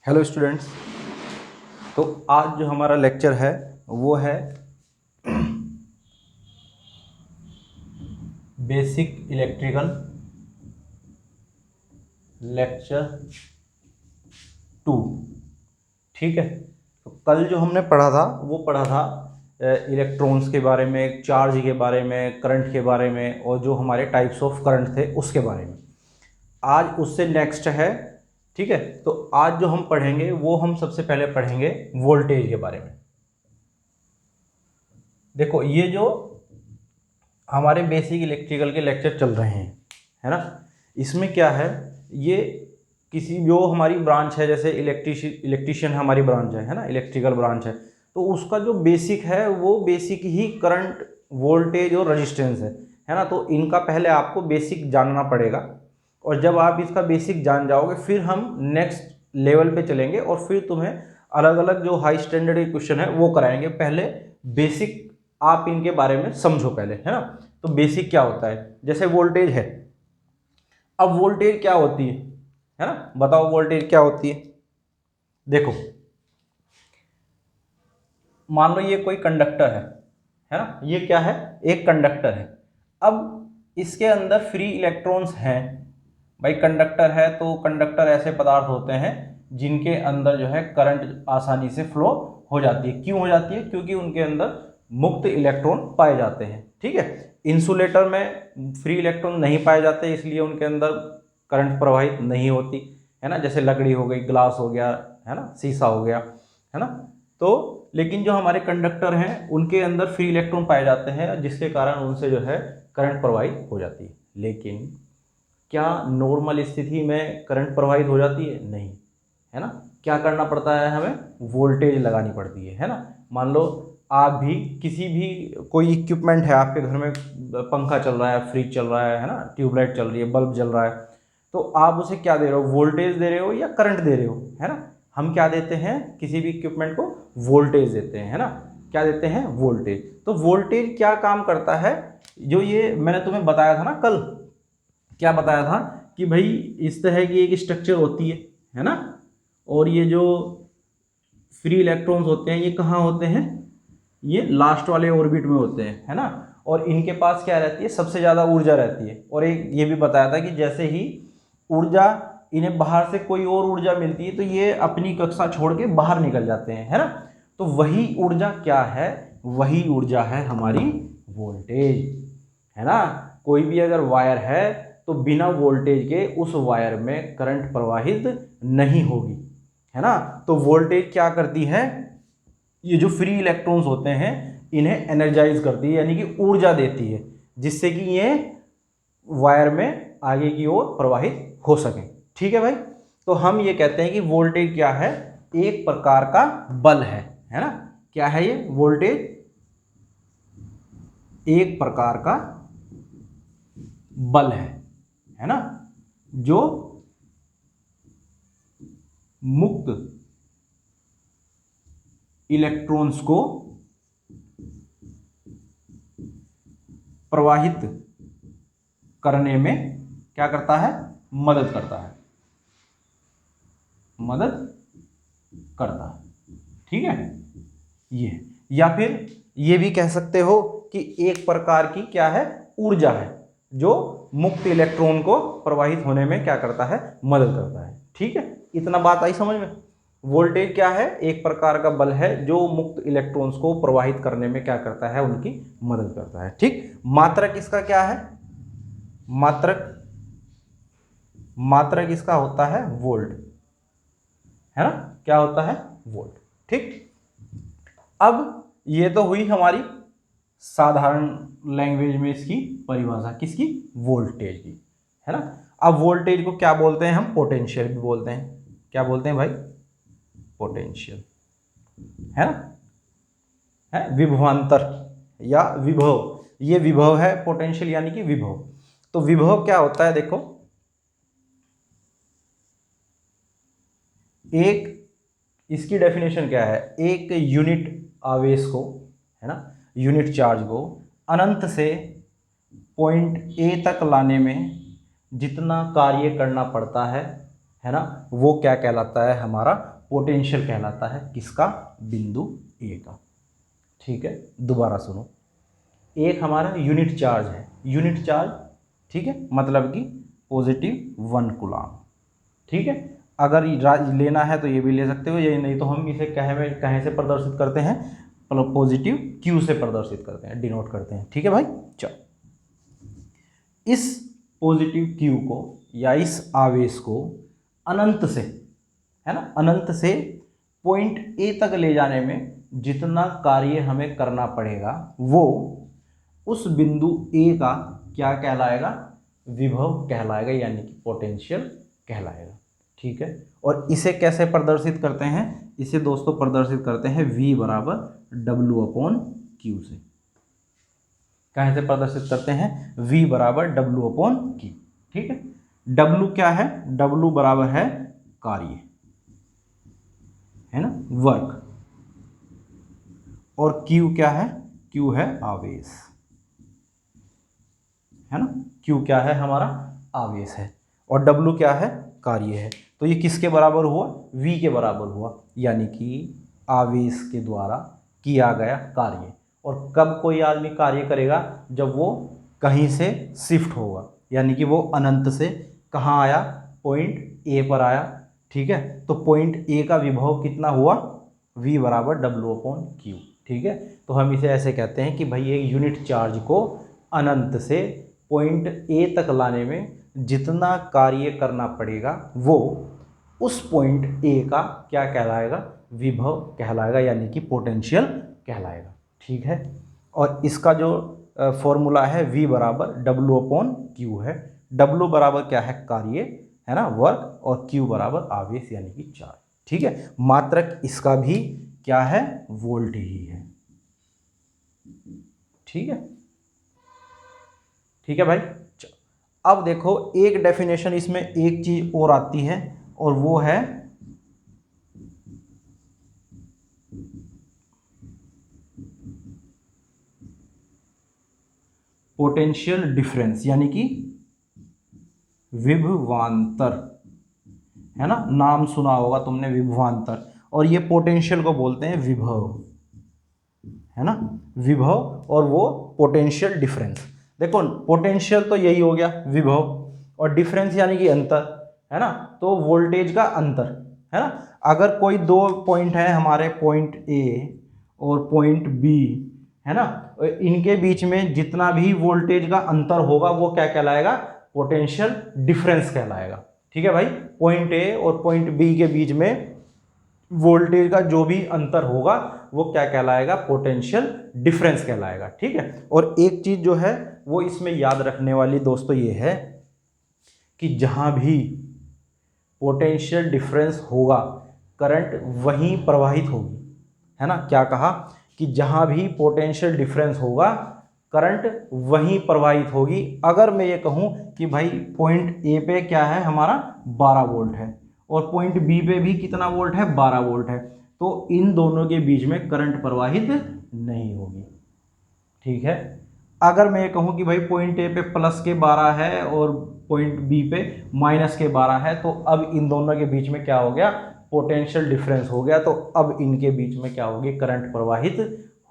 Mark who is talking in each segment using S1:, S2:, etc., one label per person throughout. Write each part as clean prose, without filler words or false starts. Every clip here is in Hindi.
S1: Hello students. तो आज जो हमारा लेक्चर है वो है बेसिक इलेक्ट्रिकल लेक्चर 2। ठीक है। तो कल जो हमने पढ़ा था वो पढ़ा था इलेक्ट्रॉन्स के बारे में, चार्ज के बारे में, करंट के बारे में और जो हमारे टाइप्स ऑफ करंट थे उसके बारे में। आज उससे नेक्स्ट है। ठीक है। तो आज जो हम पढ़ेंगे वो हम सबसे पहले पढ़ेंगे वोल्टेज के बारे में। देखो ये जो हमारे बेसिक इलेक्ट्रिकल के लेक्चर चल रहे हैं, है ना, इसमें क्या है, ये किसी जो हमारी ब्रांच है, जैसे इलेक्ट्रीशियन हमारी ब्रांच है ना, इलेक्ट्रिकल ब्रांच है, तो उसका जो बेसिक है वो बेसिक ही करंट, वोल्टेज और रेजिस्टेंस है ना। तो इनका पहले आपको बेसिक जानना पड़ेगा और जब आप इसका बेसिक जान जाओगे फिर हम नेक्स्ट लेवल पे चलेंगे और फिर तुम्हें अलग अलग जो हाई स्टैंडर्ड के क्वेश्चन है वो कराएंगे। पहले बेसिक आप इनके बारे में समझो पहले, है ना। तो बेसिक क्या होता है, जैसे वोल्टेज है। अब वोल्टेज क्या होती है ना, बताओ वोल्टेज क्या होती है। देखो मान लो ये कोई कंडक्टर है ना, ये क्या है, एक कंडक्टर है। अब इसके अंदर फ्री इलेक्ट्रॉन्स हैं। भाई कंडक्टर है तो कंडक्टर ऐसे पदार्थ होते हैं जिनके अंदर जो है करंट आसानी से फ्लो हो जाती है। क्यों हो जाती है? क्योंकि उनके अंदर मुक्त इलेक्ट्रॉन पाए जाते हैं। ठीक है। इंसुलेटर में फ्री इलेक्ट्रॉन नहीं पाए जाते, इसलिए उनके अंदर करंट प्रवाहित नहीं होती, है ना। जैसे लकड़ी हो गई, ग्लास हो गया, है ना, शीशा हो गया, है ना। तो लेकिन जो हमारे कंडक्टर हैं उनके अंदर फ्री इलेक्ट्रॉन पाए जाते हैं जिसके कारण उनसे जो है करंट प्रवाहित हो जाती है। लेकिन क्या नॉर्मल स्थिति में करंट प्रवाहित हो जाती है? नहीं, है ना। क्या करना पड़ता है, हमें वोल्टेज लगानी पड़ती है ना। मान लो आप भी किसी भी कोई इक्विपमेंट है आपके घर में, पंखा चल रहा है, फ्रिज चल रहा है ना, ट्यूबलाइट चल रही है, बल्ब जल रहा है, तो आप उसे क्या दे रहे हो, वोल्टेज दे रहे हो या करंट दे रहे हो, है ना। हम क्या देते हैं, किसी भी इक्विपमेंट को वोल्टेज देते हैं, है ना। क्या देते हैं? वोल्टेज। तो वोल्टेज क्या काम करता है, जो ये मैंने तुम्हें बताया था ना कल, क्या बताया था कि भाई इस तरह की एक स्ट्रक्चर होती है ना, और ये जो फ्री इलेक्ट्रॉन्स होते हैं ये कहाँ होते हैं, ये लास्ट वाले ऑर्बिट में होते हैं, है ना। और इनके पास क्या रहती है, सबसे ज़्यादा ऊर्जा रहती है। और एक ये भी बताया था कि जैसे ही ऊर्जा इन्हें बाहर से कोई और ऊर्जा मिलती है तो ये अपनी कक्षा छोड़ के बाहर निकल जाते हैं, है ना। तो वही ऊर्जा क्या है, वही ऊर्जा है हमारी वोल्टेज, है ना। कोई भी अगर वायर है तो बिना वोल्टेज के उस वायर में करंट प्रवाहित नहीं होगी, है ना। तो वोल्टेज क्या करती है, ये जो फ्री इलेक्ट्रॉन्स होते हैं इन्हें एनर्जाइज करती है, यानी कि ऊर्जा देती है, जिससे कि ये वायर में आगे की ओर प्रवाहित हो सके। ठीक है भाई। तो हम ये कहते हैं कि वोल्टेज क्या है, एक प्रकार का बल है ना। क्या है ये वोल्टेज? एक प्रकार का बल है ना, जो मुक्त इलेक्ट्रॉन्स को प्रवाहित करने में क्या करता है, मदद करता है, मदद करता है। ठीक है। ये या फिर ये भी कह सकते हो कि एक प्रकार की क्या है, ऊर्जा है जो मुक्त इलेक्ट्रॉन को प्रवाहित होने में क्या करता है, मदद करता है। ठीक है। इतना बात आई समझ में। वोल्टेज क्या है, एक प्रकार का बल है जो मुक्त इलेक्ट्रॉन्स को प्रवाहित करने में क्या करता है, उनकी मदद करता है। ठीक। मात्रक इसका क्या है, मात्रक, मात्रक इसका होता है वोल्ट, है ना। क्या होता है, वोल्ट। ठीक। अब ये तो हुई हमारी साधारण लैंग्वेज में इसकी परिभाषा, किसकी, वोल्टेज की, है ना। अब वोल्टेज को क्या बोलते हैं हम, पोटेंशियल भी बोलते हैं। क्या बोलते हैं भाई, पोटेंशियल, है ना, है विभवांतर या विभव। ये विभव है पोटेंशियल, यानी कि विभव। तो विभव क्या होता है, देखो एक, इसकी डेफिनेशन क्या है, एक यूनिट आवेश को, है ना, यूनिट चार्ज को अनंत से पॉइंट ए तक लाने में जितना कार्य करना पड़ता है है ना, वो क्या कहलाता है, हमारा पोटेंशियल कहलाता है। किसका, बिंदु ए का। ठीक है, दोबारा सुनो, एक हमारा यूनिट चार्ज है, यूनिट चार्ज, ठीक है, मतलब कि +1 कूलम। ठीक है, अगर लेना है तो ये भी ले सकते हो, ये नहीं तो हम इसे कहे से प्रदर्शित करते हैं, पॉजिटिव क्यू से प्रदर्शित करते हैं, डिनोट करते हैं। ठीक है भाई, चलो, इस पॉजिटिव क्यू को या इस आवेश को अनंत से, है ना, अनंत से पॉइंट ए तक ले जाने में जितना कार्य हमें करना पड़ेगा वो उस बिंदु ए का क्या कहलाएगा, विभव कहलाएगा, यानी कि पोटेंशियल कहलाएगा। ठीक है, और इसे कैसे प्रदर्शित करते हैं, इसे दोस्तों प्रदर्शित करते हैं V बराबर W/Q से। कैसे प्रदर्शित करते हैं, V बराबर W/Q। ठीक है, W क्या है, W बराबर है कार्य, है ना, वर्क, और Q क्या है, Q है आवेश, है ना, Q क्या है, हमारा आवेश है, और W क्या है, कार्य है। तो ये किसके बराबर हुआ, V के बराबर हुआ, यानी कि आवेश के द्वारा किया गया कार्य। और कब कोई आदमी कार्य करेगा, जब वो कहीं से शिफ्ट होगा, यानी कि वो अनंत से कहाँ आया, पॉइंट ए पर आया। ठीक है, तो पॉइंट ए का विभव कितना हुआ, V बराबर W/Q। ठीक है, तो हम इसे ऐसे कहते हैं कि भाई एक यूनिट चार्ज को अनंत से पॉइंट ए तक लाने में जितना कार्य करना पड़ेगा वो उस पॉइंट ए का क्या कहलाएगा, विभव कहलाएगा, यानी कि पोटेंशियल कहलाएगा। ठीक है, और इसका जो फॉर्मूला है V बराबर W/Q है। W बराबर क्या है, कार्य, है ना, वर्क, और Q बराबर आवेश यानी कि चार्ज। ठीक है, मात्रक इसका भी क्या है, वोल्ट ही है। ठीक है, ठीक है भाई, चलो अब देखो एक डेफिनेशन इसमें एक चीज और आती है, और वो है पोटेंशियल डिफरेंस, यानी कि विभवांतर, है ना, नाम सुना होगा तुमने विभवांतर, और ये पोटेंशियल को बोलते हैं विभव, है ना, विभव, और वो पोटेंशियल डिफरेंस। देखो पोटेंशियल तो यही हो गया विभव, और डिफरेंस यानी कि अंतर, है ना, तो वोल्टेज का अंतर, है ना। अगर कोई दो पॉइंट है हमारे, पॉइंट ए और पॉइंट बी, है ना, इनके बीच में जितना भी वोल्टेज का अंतर होगा वो क्या कहलाएगा, पोटेंशियल डिफरेंस कहलाएगा। ठीक है भाई, पॉइंट ए और पॉइंट बी के बीच में वोल्टेज का जो भी अंतर होगा वो क्या कहलाएगा, पोटेंशियल डिफरेंस कहलाएगा। ठीक है, और एक चीज जो है वो इसमें याद रखने वाली दोस्तों ये है कि जहां भी पोटेंशियल डिफरेंस होगा करंट वहीं प्रवाहित होगी, है ना। क्या कहा कि जहां भी पोटेंशियल डिफरेंस होगा करंट वहीं प्रवाहित होगी। अगर मैं ये कहूं कि भाई पॉइंट ए पे क्या है हमारा 12 वोल्ट है, और पॉइंट बी पे भी कितना वोल्ट है, 12 वोल्ट है, तो इन दोनों के बीच में करंट प्रवाहित नहीं होगी। ठीक है, अगर मैं ये कहूं कि भाई पॉइंट ए पे +12 है और पॉइंट बी पे -12 है, तो अब इन दोनों के बीच में क्या हो गया, पोटेंशियल डिफरेंस हो गया, तो अब इनके बीच में क्या होगी, करंट प्रवाहित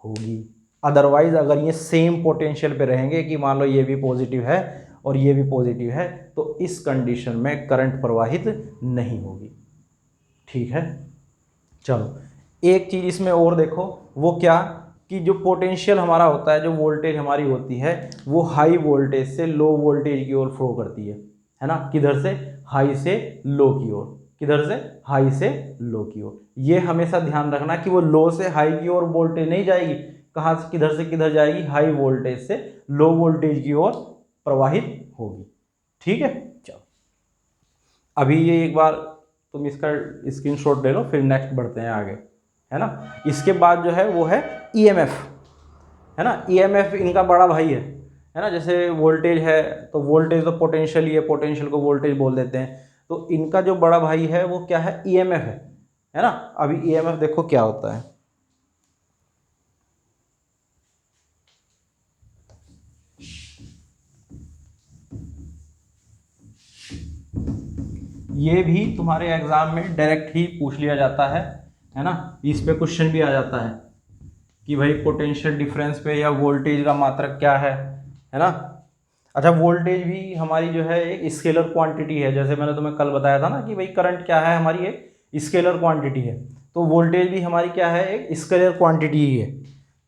S1: होगी। अदरवाइज अगर ये सेम पोटेंशियल पे रहेंगे कि मान लो ये भी पॉजिटिव है और ये भी पॉजिटिव है, तो इस कंडीशन में करंट प्रवाहित नहीं होगी। ठीक है, चलो एक चीज इसमें और देखो, वो क्या कि जो पोटेंशियल हमारा होता है, जो वोल्टेज हमारी होती है, वो हाई वोल्टेज से लो वोल्टेज की ओर फ्लो करती है ना, किधर से, हाई से लो की ओर, किधर से, हाई से लो की ओर। ये हमेशा ध्यान रखना कि वो लो से हाई की ओर वोल्टेज नहीं जाएगी, कहाँ से किधर से किधर जाएगी, हाई वोल्टेज से लो वोल्टेज की ओर प्रवाहित होगी। ठीक है, चलो अभी ये एक बार तुम इसका स्क्रीनशॉट ले लो, फिर नेक्स्ट बढ़ते हैं आगे, है ना। इसके बाद जो है वो है ईएमएफ, है ना। ईएमएफ इनका बड़ा भाई है ना, जैसे वोल्टेज है तो वोल्टेज तो पोटेंशियल ही है, पोटेंशियल को वोल्टेज बोल देते हैं, तो इनका जो बड़ा भाई है वो क्या है, ईएमएफ है ना। अभी ईएमएफ देखो क्या होता है, ये भी तुम्हारे एग्जाम में डायरेक्ट ही पूछ लिया जाता है ना। इस पे क्वेश्चन भी आ जाता है कि भाई पोटेंशियल डिफरेंस पे या वोल्टेज का मात्रक क्या है ना। अच्छा, वोल्टेज भी हमारी जो है एक स्केलर क्वांटिटी है, जैसे मैंने तुम्हें कल बताया था ना कि भाई करंट क्या है, हमारी एक स्केलर क्वांटिटी है, तो वोल्टेज भी हमारी क्या है, एक स्केलर क्वांटिटी ही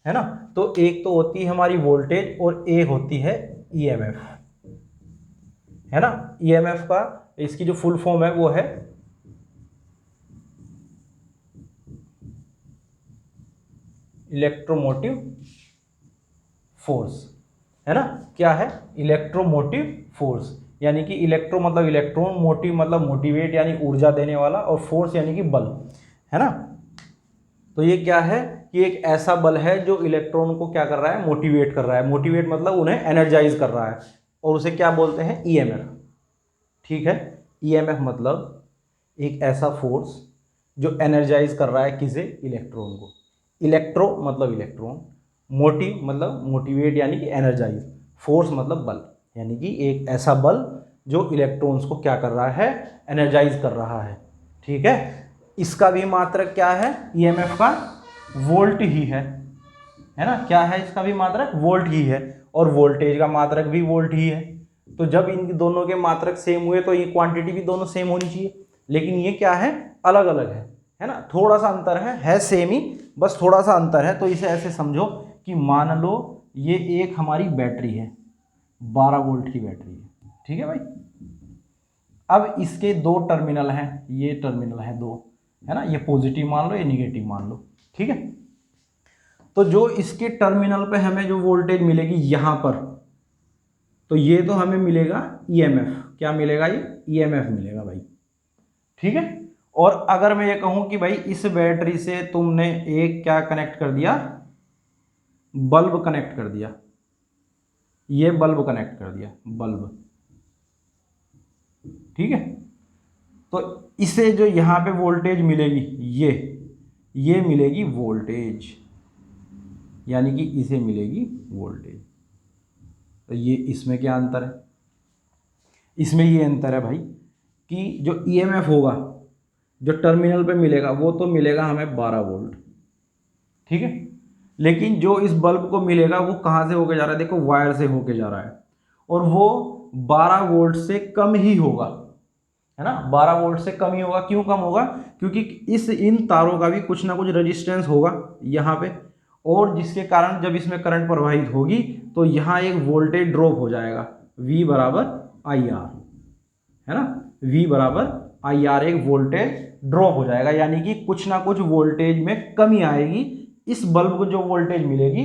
S1: है ना। तो एक तो होती है हमारी वोल्टेज और एक होती है ईएमएफ, है ना। ईएमएफ का इसकी जो फुल फॉर्म है वो है इलेक्ट्रोमोटिव फोर्स, है ना। क्या है, इलेक्ट्रोमोटिव फोर्स, यानी कि इलेक्ट्रो मतलब इलेक्ट्रॉन, मोटिव मतलब मोटिवेट यानी ऊर्जा देने वाला, और फोर्स यानी कि बल, है ना। तो ये क्या है कि एक ऐसा बल है जो इलेक्ट्रॉन को क्या कर रहा है, मोटिवेट कर रहा है। मोटिवेट मतलब उन्हें एनर्जाइज कर रहा है, और उसे क्या बोलते हैं, ईएमएफ। ठीक है, ईएमएफ मतलब एक ऐसा फोर्स जो एनर्जाइज कर रहा है किसे, इलेक्ट्रॉन को। इलेक्ट्रो मतलब इलेक्ट्रॉन, मोटिव मतलब मोटिवेट यानी कि एनर्जाइज, फोर्स मतलब बल, यानी कि एक ऐसा बल जो इलेक्ट्रॉन्स को क्या कर रहा है, एनर्जाइज कर रहा है। ठीक है, इसका भी मात्रक क्या है, ईएमएफ का वोल्ट ही है ना। क्या है इसका भी मात्रक, वोल्ट ही है, और वोल्टेज का मात्रक भी वोल्ट ही है। तो जब इन दोनों के मात्रक सेम हुए तो ये क्वांटिटी भी दोनों सेम होनी चाहिए, लेकिन ये क्या है, अलग अलग है ना। थोड़ा सा अंतर है सेम ही, बस थोड़ा सा अंतर है। तो इसे ऐसे समझो कि मान लो ये एक हमारी बैटरी है, 12 वोल्ट की बैटरी है, ठीक है भाई। अब इसके दो टर्मिनल हैं, ये टर्मिनल है दो, है ना, ये पॉजिटिव मान लो, ये निगेटिव मान लो, ठीक है। तो जो इसके टर्मिनल पे हमें जो वोल्टेज मिलेगी यहां पर, तो ये तो हमें मिलेगा ईएमएफ, क्या मिलेगा, ये ईएमएफ मिलेगा भाई, ठीक है। और अगर मैं ये कहूं कि भाई इस बैटरी से तुमने एक क्या कनेक्ट कर दिया, बल्ब कनेक्ट कर दिया, ये बल्ब कनेक्ट कर दिया, बल्ब, ठीक है। तो इसे जो यहां पे वोल्टेज मिलेगी, ये मिलेगी वोल्टेज, यानी कि इसे मिलेगी वोल्टेज। तो ये इसमें क्या अंतर है, इसमें ये अंतर है भाई कि जो ईएमएफ होगा जो टर्मिनल पे मिलेगा वो तो मिलेगा हमें 12 वोल्ट, ठीक है। लेकिन जो इस बल्ब को मिलेगा वो कहाँ से होके जा रहा है, देखो वायर से होके जा रहा है, और वो 12 वोल्ट से कम ही होगा, है ना। 12 वोल्ट से कम ही होगा, क्यों कम होगा, क्योंकि इन तारों का भी कुछ ना कुछ रेजिस्टेंस होगा यहाँ पे, और जिसके कारण जब इसमें करंट प्रवाहित होगी तो यहाँ एक वोल्टेज ड्रॉप हो जाएगा, V बराबर आई आर, है ना। V बराबर आई आर, एक वोल्टेज ड्रॉप हो जाएगा, यानी कि कुछ ना कुछ वोल्टेज में कमी आएगी। इस बल्ब को जो वोल्टेज मिलेगी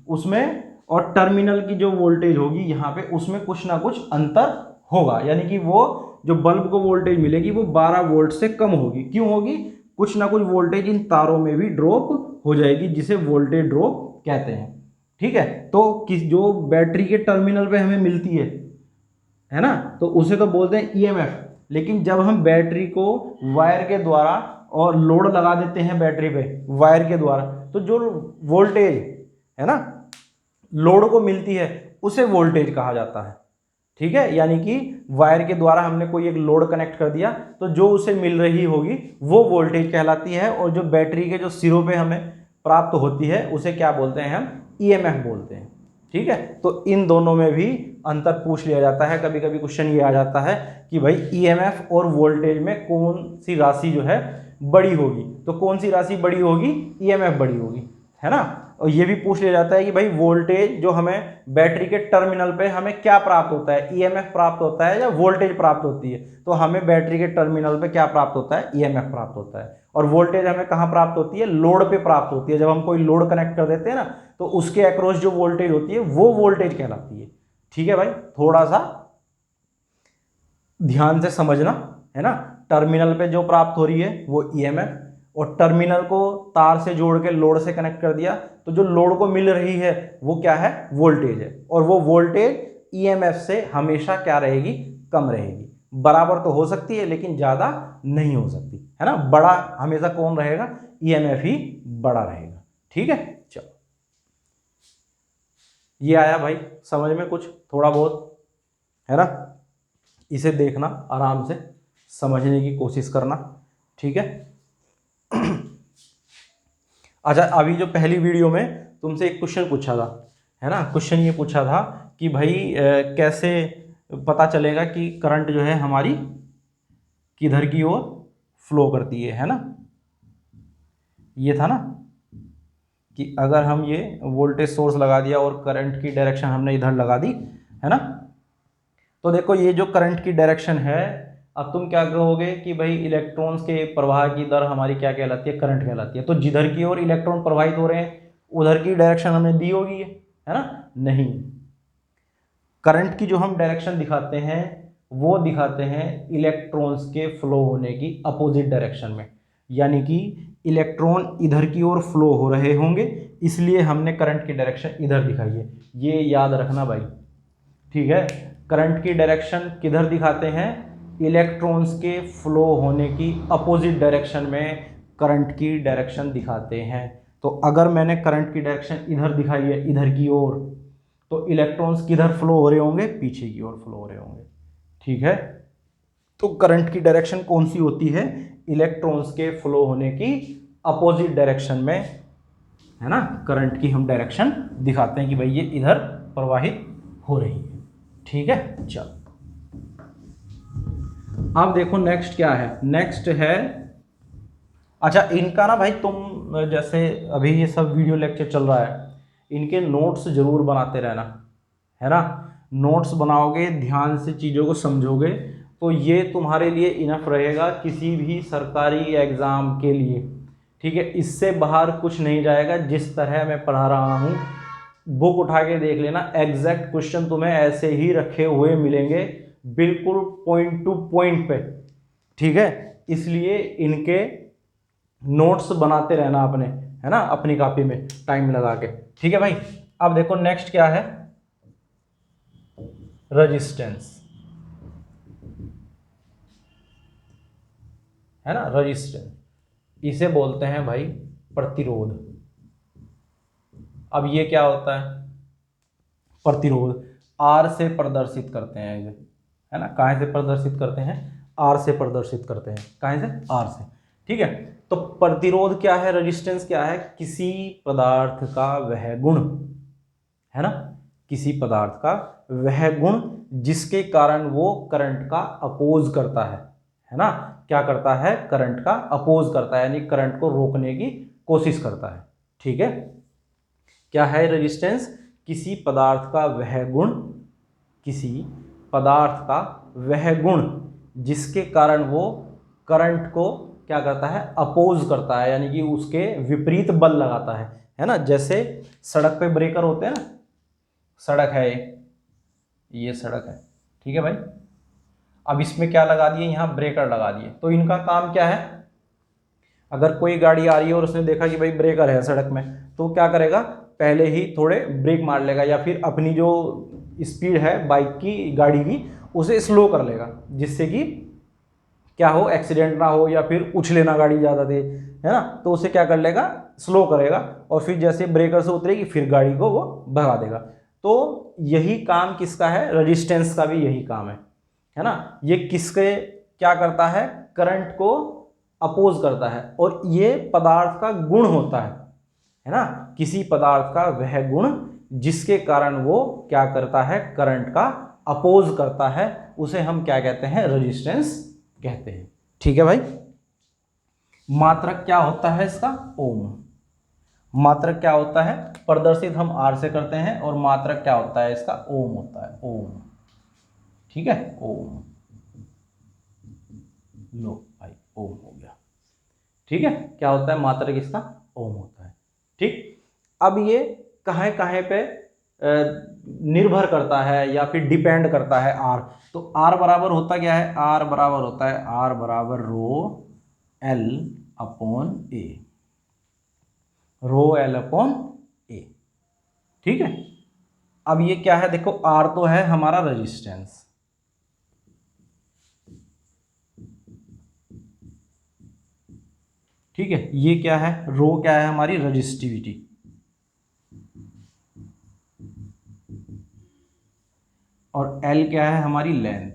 S1: उसमें, और टर्मिनल की जो वोल्टेज होगी यहाँ पे, उसमें कुछ ना कुछ अंतर होगा, यानी कि वो जो बल्ब को वोल्टेज मिलेगी वो 12 वोल्ट से कम होगी। क्यों होगी, कुछ ना कुछ वोल्टेज इन तारों में भी ड्रॉप हो जाएगी, जिसे वोल्टेज ड्रॉप कहते हैं, ठीक है। तो किस जो बैटरी के टर्मिनल पे हमें मिलती है ना, तो उसे तो बोलते हैं ईएमएफ। लेकिन जब हम बैटरी को वायर के द्वारा और लोड लगा देते हैं बैटरी पे वायर के द्वारा, तो जो वोल्टेज है ना लोड को मिलती है उसे वोल्टेज कहा जाता है, ठीक है। यानी कि वायर के द्वारा हमने कोई एक लोड कनेक्ट कर दिया तो जो उसे मिल रही होगी वो वोल्टेज कहलाती है, और जो बैटरी के जो सिरों पे हमें प्राप्त होती है उसे क्या बोलते हैं, हम ईएमएफ बोलते हैं, ठीक है। तो इन दोनों में भी अंतर पूछ लिया जाता है, कभी कभी क्वेश्चन ये आ जाता है कि भाई ईएमएफ और वोल्टेज में कौन सी राशि जो है बड़ी होगी, तो कौन सी राशि बड़ी होगी, ईएमएफ बड़ी होगी, है ना। और ये भी पूछ लिया जाता है कि भाई वोल्टेज जो हमें बैटरी के टर्मिनल पे हमें क्या प्राप्त होता है, ईएमएफ प्राप्त होता है या वोल्टेज प्राप्त होती है, तो हमें बैटरी के टर्मिनल पे क्या प्राप्त होता है, ईएमएफ प्राप्त होता है। और वोल्टेज हमें कहाँ प्राप्त होती है, लोड पे प्राप्त होती है। जब हम कोई लोड कनेक्ट कर देते हैं ना तो उसके अक्रॉस जो वोल्टेज होती है वो वोल्टेज कहलाती है, ठीक है भाई। थोड़ा सा ध्यान से समझना, है ना। टर्मिनल पे जो प्राप्त हो रही है वो ईएमएफ, और टर्मिनल को तार से जोड़ के लोड से कनेक्ट कर दिया तो जो लोड को मिल रही है वो क्या है, वोल्टेज है, और वो वोल्टेज ईएमएफ से हमेशा क्या रहेगी, कम रहेगी। बराबर तो हो सकती है लेकिन ज्यादा नहीं हो सकती, है ना। बड़ा हमेशा कौन रहेगा, ईएमएफ ही बड़ा रहेगा, ठीक है। चलो, ये आया भाई समझ में कुछ थोड़ा बहुत, है ना। इसे देखना आराम से, समझने की कोशिश करना, ठीक है। अच्छा, अभी जो पहली वीडियो में तुमसे एक क्वेश्चन पूछा था, है ना, क्वेश्चन ये पूछा था कि भाई कैसे पता चलेगा कि करंट जो है हमारी किधर की ओर फ्लो करती है ना। ये था ना कि अगर हम ये वोल्टेज सोर्स लगा दिया और करंट की डायरेक्शन हमने इधर लगा दी, है ना, तो देखो ये जो करंट की डायरेक्शन है, अब तुम क्या कहोगे कि भाई इलेक्ट्रॉन्स के प्रवाह की दर हमारी क्या कहलाती है, करंट कहलाती है। तो जिधर की ओर इलेक्ट्रॉन प्रवाहित हो रहे हैं उधर की डायरेक्शन हमने दी होगी, है ना। नहीं, करंट की जो हम डायरेक्शन दिखाते हैं वो दिखाते हैं इलेक्ट्रॉन्स के फ्लो होने की अपोजिट डायरेक्शन में, यानी कि इलेक्ट्रॉन इधर की ओर फ्लो हो रहे होंगे, इसलिए हमने करंट की डायरेक्शन इधर दिखाई है। ये याद रखना भाई, ठीक है। करंट की डायरेक्शन किधर दिखाते हैं, इलेक्ट्रॉन्स के फ्लो होने की अपोजिट डायरेक्शन में करंट की डायरेक्शन दिखाते हैं। तो अगर मैंने करंट की डायरेक्शन इधर दिखाई है, इधर की ओर, तो इलेक्ट्रॉन्स किधर फ्लो हो रहे होंगे, पीछे की ओर फ्लो हो रहे होंगे, ठीक है। तो करंट की डायरेक्शन कौन सी होती है, इलेक्ट्रॉन्स के फ्लो होने की अपोजिट डायरेक्शन में, है ना, करंट की हम डायरेक्शन दिखाते हैं कि भाई ये इधर प्रवाहित हो रही है, ठीक है। चलो अब देखो नेक्स्ट क्या है, नेक्स्ट है, अच्छा इनका ना भाई तुम जैसे अभी ये सब वीडियो लेक्चर चल रहा है, इनके नोट्स जरूर बनाते रहना, है ना। नोट्स बनाओगे, ध्यान से चीज़ों को समझोगे, तो ये तुम्हारे लिए इनफ रहेगा किसी भी सरकारी एग्ज़ाम के लिए, ठीक है। इससे बाहर कुछ नहीं जाएगा। जिस तरह मैं पढ़ा रहा हूँ, बुक उठा के देख लेना, एग्जैक्ट क्वेश्चन तुम्हें ऐसे ही रखे हुए मिलेंगे, बिल्कुल पॉइंट टू पॉइंट पे, ठीक है। इसलिए इनके नोट्स बनाते रहना अपने, है ना, अपनी कॉपी में टाइम लगा के, ठीक है भाई। अब देखो नेक्स्ट क्या है, रेजिस्टेंस, है ना, रेजिस्टेंस, इसे बोलते हैं भाई प्रतिरोध। अब ये क्या होता है, प्रतिरोध आर से प्रदर्शित करते हैं इसे, है ना। कहाँ से प्रदर्शित करते हैं, आर से प्रदर्शित करते हैं, कहाँ से, आर से, ठीक है। तो प्रतिरोध क्या है, रेजिस्टेंस क्या है, किसी पदार्थ का वह गुण, है ना, किसी पदार्थ का वह गुण जिसके कारण वो करंट का अपोज करता है ना, क्या करता है, करंट का अपोज करता है, यानी करंट को रोकने की कोशिश करता है, ठीक है। क्या है रेजिस्टेंस, किसी पदार्थ का वह गुण, किसी पदार्थ का वह गुण जिसके कारण वो करंट को क्या करता है, अपोज करता है, यानी कि उसके विपरीत बल लगाता है ना। जैसे सड़क पे ब्रेकर होते हैं ना, सड़क है ये सड़क है, ठीक है भाई। अब इसमें क्या लगा दिए, यहाँ ब्रेकर लगा दिए, तो इनका काम क्या है, अगर कोई गाड़ी आ रही है और उसने देखा कि भाई ब्रेकर है सड़क में, तो क्या करेगा, पहले ही थोड़े ब्रेक मार लेगा, या फिर अपनी जो स्पीड है बाइक की, गाड़ी की, उसे स्लो कर लेगा, जिससे कि क्या हो, एक्सीडेंट ना हो, या फिर उछले ना गाड़ी ज़्यादा दे, है ना। तो उसे क्या कर लेगा, स्लो करेगा, और फिर जैसे ब्रेकर से उतरेगी फिर गाड़ी को वो भगा देगा। तो यही काम किसका है, रेजिस्टेंस का भी यही काम है ना। ये किसके क्या करता है, करंट को अपोज करता है, और ये पदार्थ का गुण होता है ना, किसी पदार्थ का वह गुण जिसके कारण वो क्या करता है, करंट का अपोज करता है, उसे हम क्या कहते हैं, रेजिस्टेंस कहते हैं, ठीक है भाई। मात्रक क्या होता है इसका, ओम। मात्रक क्या होता है, प्रदर्शित हम आर से करते हैं, और मात्रक क्या होता है इसका, ओम होता है, ओम, ठीक है, ओम। लो भाई ओम हो गया, ठीक है। क्या होता है, मात्रक इसका ओम होता है, ठीक। अब ये कहाँ कहाँ पे निर्भर करता है या फिर डिपेंड करता है, आर। तो आर बराबर होता क्या है, आर बराबर होता है, आर बराबर रो एल अपॉन ए, रो एल अपॉन ए, ठीक है। अब ये क्या है, देखो आर तो है हमारा रेजिस्टेंस, ठीक है। ये क्या है, रो क्या है हमारी रेजिस्टिविटी, और एल क्या है हमारी लेंथ,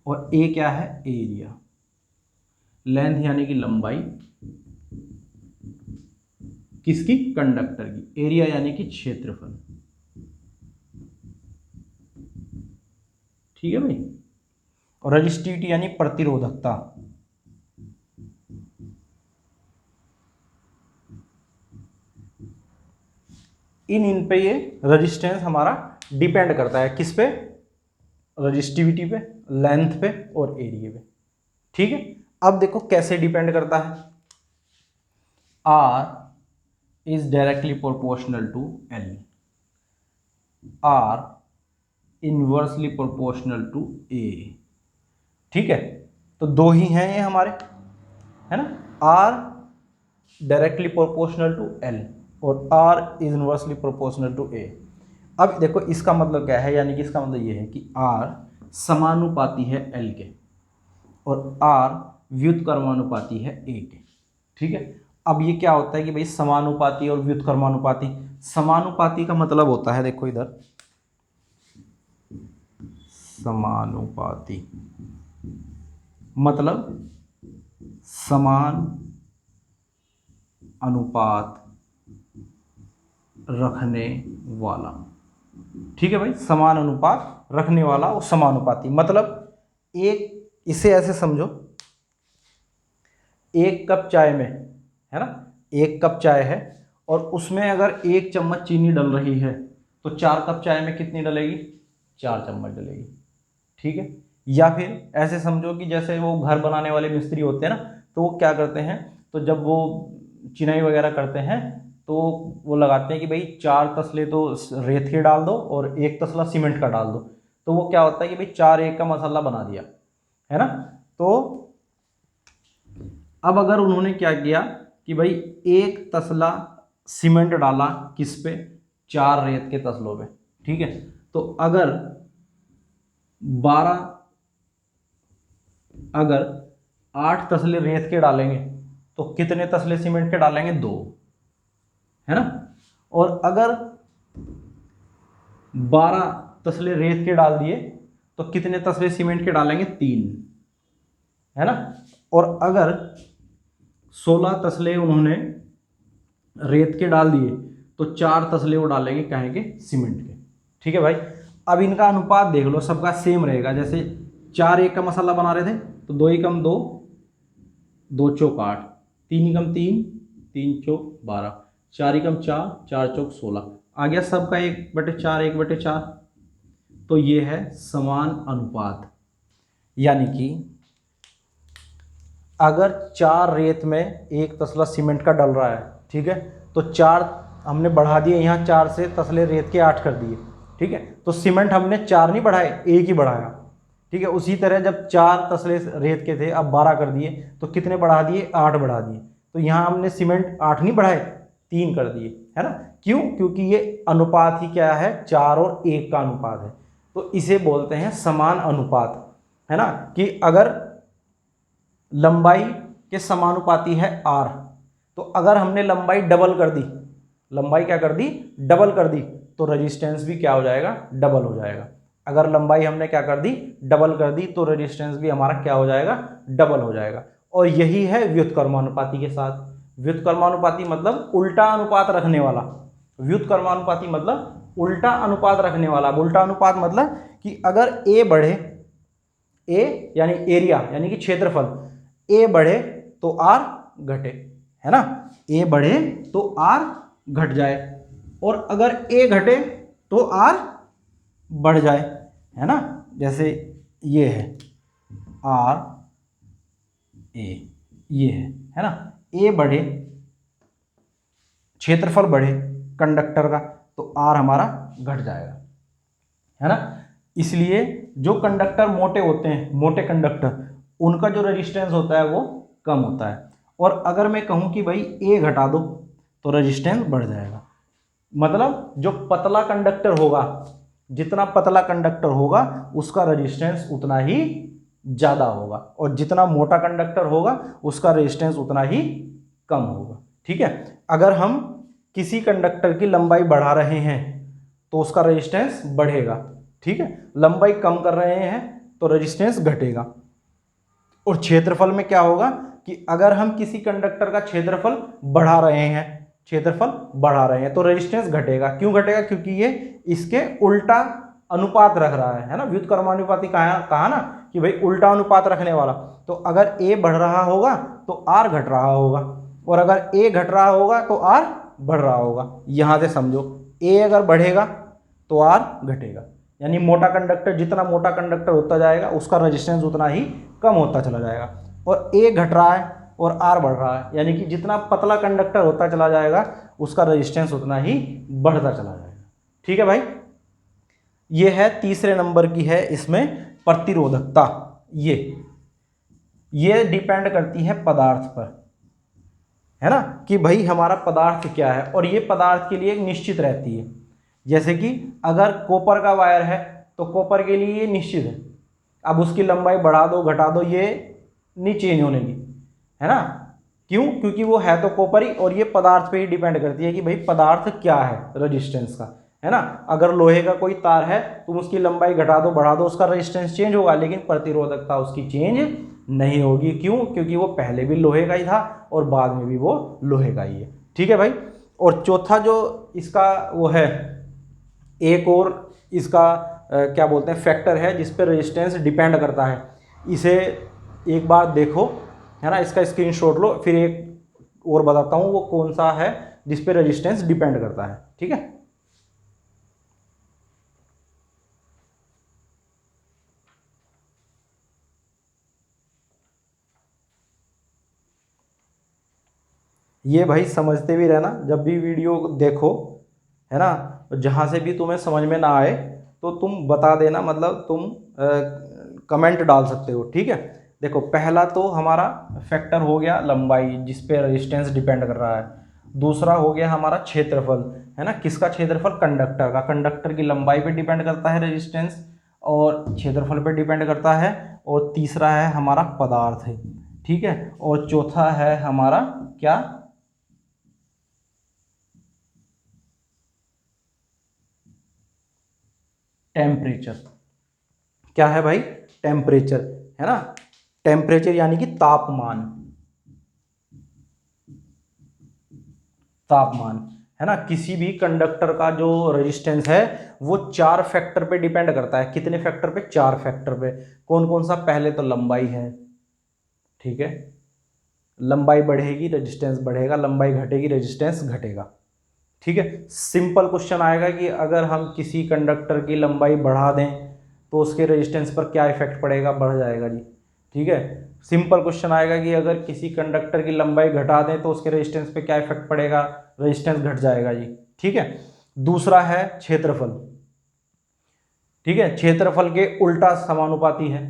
S1: और ए क्या है, एरिया। लेंथ यानी कि लंबाई किसकी, कंडक्टर की। एरिया यानी कि क्षेत्रफल। ठीक है भाई। और रेजिस्टिविटी यानी प्रतिरोधकता। इन पे ये रेजिस्टेंस हमारा डिपेंड करता है, किस पे, रेजिस्टिविटी पे, लेंथ पे और एरिया पे। ठीक है। अब देखो कैसे डिपेंड करता है। R is directly proportional to L, R inversely proportional to A. ठीक है, तो दो ही हैं ये हमारे, है ना। R directly proportional to L और R is inversely proportional to A. अब देखो इसका मतलब क्या है, यानी कि इसका मतलब ये है कि आर समानुपाती है एल के और आर व्युत्क्रमानुपाती है ए के। ठीक है। अब ये क्या होता है कि भाई समानुपाती और व्युत्क्रमानुपाती। समानुपाती का मतलब होता है, देखो इधर, समानुपाती मतलब समान अनुपात रखने वाला। ठीक है भाई, समान अनुपात रखने वाला और समानुपाती मतलब एक, इसे ऐसे समझो, एक कप चाय में, है ना, एक कप चाय है और उसमें अगर 1 चम्मच चीनी डल रही है तो 4 कप चाय में कितनी डलेगी, 4 चम्मच डलेगी। ठीक है। या फिर ऐसे समझो कि जैसे वो घर बनाने वाले मिस्त्री होते हैं ना, तो वो क्या करते हैं, तो जब वो चिनाई वगैरह करते हैं तो वो लगाते हैं कि भाई 4 तसले तो रेत के डाल दो और 1 तसला सीमेंट का डाल दो। तो वो क्या होता है कि भाई 4-1 का मसाला बना दिया, है ना। तो अब अगर उन्होंने क्या किया कि भाई 1 तसला सीमेंट डाला किस पे, 4 रेत के तसलों पे। ठीक है। तो अगर 8 तसले रेत के डालेंगे तो कितने तसले सीमेंट के डालेंगे, 2, है ना। और अगर 12 तसले रेत के डाल दिए तो कितने तसले सीमेंट के डालेंगे, 3, है ना। और अगर 16 तसले उन्होंने रेत के डाल दिए तो 4 तसले वो डालेंगे काहे के, सीमेंट के। ठीक है भाई। अब इनका अनुपात देख लो, सबका सेम रहेगा। जैसे 4-1 का मसाला बना रहे थे तो 2 एकम 2, 2 चौक 8, 3 एकम 3, 3 चौक 12, 4 एकम 4, 4 चौक 16, आ गया सबका 1/4, 1/4। तो ये है समान अनुपात। यानी कि अगर 4 रेत में 1 तसला सीमेंट का डल रहा है, ठीक है, तो 4 हमने बढ़ा दिए, यहाँ 4 से तसले रेत के 8 कर दिए। ठीक है, तो सीमेंट हमने 4 नहीं बढ़ाए, 1 ही बढ़ाया। ठीक है। उसी तरह जब 4 तसले रेत के थे, अब 12 कर दिए तो कितने बढ़ा दिए, 8 बढ़ा दिए। तो यहाँ हमने सीमेंट 8 नहीं बढ़ाए, 3 कर दिए, है ना। क्यों, क्योंकि ये अनुपात ही क्या है, 4 और 1 का अनुपात है। तो इसे बोलते हैं समान अनुपात, है ना। कि अगर लंबाई के समानुपाती है आर, तो अगर हमने लंबाई डबल कर दी, लंबाई क्या कर दी, डबल कर दी, तो रेजिस्टेंस भी क्या हो जाएगा, डबल हो जाएगा। अगर लंबाई हमने क्या कर दी, डबल कर दी, तो रेजिस्टेंस भी हमारा क्या हो जाएगा, डबल हो जाएगा। और यही है व्युत्क्रमानुपाती के साथ। व्युत्क्रमानुपाती मतलब उल्टा अनुपात रखने वाला। व्युत्क्रमानुपाती मतलब उल्टा अनुपात रखने वाला। उल्टा अनुपात मतलब कि अगर ए बढ़े, ए यानी एरिया यानी कि क्षेत्रफल, ए बढ़े तो आर घटे, है ना। ए बढ़े तो आर घट जाए और अगर ए घटे तो आर बढ़ जाए, है ना। जैसे ये है आर ए, ये है ना। ए बढ़े, क्षेत्रफल बढ़े कंडक्टर का, तो आर हमारा घट जाएगा, है ना। इसलिए जो कंडक्टर मोटे होते हैं, मोटे कंडक्टर, उनका जो रेजिस्टेंस होता है वो कम होता है। और अगर मैं कहूँ कि भाई ए घटा दो तो रेजिस्टेंस बढ़ जाएगा। मतलब जो पतला कंडक्टर होगा, जितना पतला कंडक्टर होगा उसका रेजिस्टेंस उतना ही ज़्यादा होगा, और जितना मोटा कंडक्टर होगा उसका रेजिस्टेंस उतना ही कम होगा। ठीक है। अगर हम किसी कंडक्टर की लंबाई बढ़ा रहे हैं तो उसका रेजिस्टेंस बढ़ेगा। ठीक है। लंबाई कम कर रहे हैं तो रेजिस्टेंस घटेगा। और क्षेत्रफल में क्या होगा कि अगर हम किसी कंडक्टर का क्षेत्रफल बढ़ा रहे हैं तो रेजिस्टेंस घटेगा। क्यों घटेगा? क्योंकि ये इसके उल्टा अनुपात रख रहा है ना, व्युत्क्रमानुपाती कहा ना कि भाई उल्टा अनुपात रखने वाला। तो अगर ए बढ़ रहा होगा तो आर घट रहा होगा, और अगर ए घट रहा होगा तो आर बढ़ रहा होगा। यहां से समझो, ए अगर बढ़ेगा तो आर घटेगा, यानी मोटा कंडक्टर, जितना मोटा कंडक्टर होता जाएगा उसका रेजिस्टेंस उतना ही कम होता चला जाएगा। और ए घट रहा है और आर बढ़ रहा है, यानी कि जितना पतला कंडक्टर होता चला जाएगा उसका रेजिस्टेंस उतना ही बढ़ता चला जाएगा। ठीक है भाई, ये है तीसरे नंबर की है इसमें प्रतिरोधकता। ये डिपेंड करती है पदार्थ पर, है ना, कि भाई हमारा पदार्थ क्या है, और ये पदार्थ के लिए एक निश्चित रहती है। जैसे कि अगर कॉपर का वायर है तो कॉपर के लिए ये निश्चित है, अब उसकी लंबाई बढ़ा दो घटा दो ये नहीं चेंज होने की, है ना। क्यों? क्योंकि वो है तो कॉपर ही, और ये पदार्थ पे ही डिपेंड करती है कि भाई पदार्थ क्या है रेजिस्टेंस का, है ना। अगर लोहे का कोई तार है तुम उसकी लंबाई घटा दो बढ़ा दो उसका रेजिस्टेंस चेंज होगा, लेकिन प्रतिरोधकता उसकी चेंज नहीं होगी। क्यों? क्योंकि वो पहले भी लोहे का ही था और बाद में भी वो लोहे का ही है। ठीक है भाई। और चौथा जो इसका वो है, एक और इसका क्या बोलते हैं फैक्टर है जिस पर रेजिस्टेंस डिपेंड करता है, इसे एक बार देखो, है ना, इसका स्क्रीनशॉट लो, फिर एक और बताता हूँ वो कौन सा है जिस पर रेजिस्टेंस डिपेंड करता है। ठीक है, ये भाई समझते भी रहना जब भी वीडियो देखो, है ना। जहाँ से भी तुम्हें समझ में ना आए तो तुम बता देना, मतलब तुम कमेंट डाल सकते हो। ठीक है, देखो पहला तो हमारा फैक्टर हो गया लंबाई जिस पे रेजिस्टेंस डिपेंड कर रहा है। दूसरा हो गया हमारा क्षेत्रफल, है ना, किसका क्षेत्रफल? कंडक्टर का। कंडक्टर की लंबाई पे डिपेंड करता है रेजिस्टेंस, और क्षेत्रफल पे डिपेंड करता है। और तीसरा है हमारा पदार्थ है। ठीक है, और चौथा है हमारा क्या? टेम्परेचर। क्या है भाई? टेम्परेचर, है ना। टेम्परेचर यानी कि तापमान, है ना। किसी भी कंडक्टर का जो रेजिस्टेंस है वो 4 फैक्टर पे डिपेंड करता है। कितने फैक्टर पे? 4 फैक्टर पे। कौन कौन सा? पहले तो लंबाई है, ठीक है, लंबाई बढ़ेगी रेजिस्टेंस बढ़ेगा, लंबाई घटेगी रेजिस्टेंस घटेगा। ठीक है, सिंपल क्वेश्चन आएगा कि अगर हम किसी कंडक्टर की लंबाई बढ़ा दें तो उसके रेजिस्टेंस पर क्या इफेक्ट पड़ेगा? बढ़ जाएगा जी। ठीक है, सिंपल क्वेश्चन आएगा कि अगर किसी कंडक्टर की लंबाई घटा दें तो उसके रेजिस्टेंस पे क्या इफेक्ट पड़ेगा? रेजिस्टेंस घट जाएगा जी। ठीक है, दूसरा है क्षेत्रफल। ठीक है, क्षेत्रफल के उल्टा समानुपाती है,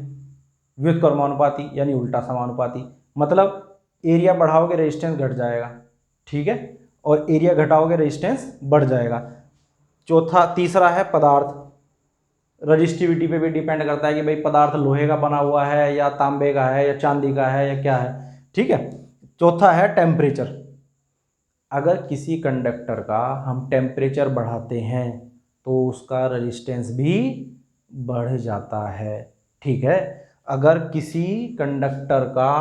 S1: व्युत्क्रमानुपाती यानी उल्टा समानुपाती, मतलब एरिया बढ़ाओगे रेजिस्टेंस घट जाएगा। ठीक है, और एरिया घटाओगे रेजिस्टेंस बढ़ जाएगा। तीसरा है पदार्थ। रजिस्टिविटी पे भी डिपेंड करता है कि भाई पदार्थ लोहे का बना हुआ है या तांबे का है या चांदी का है या क्या है। ठीक है, चौथा है टेम्परेचर। अगर किसी कंडक्टर का हम टेम्परेचर बढ़ाते हैं तो उसका रेजिस्टेंस भी बढ़ जाता है। ठीक है, अगर किसी कंडक्टर का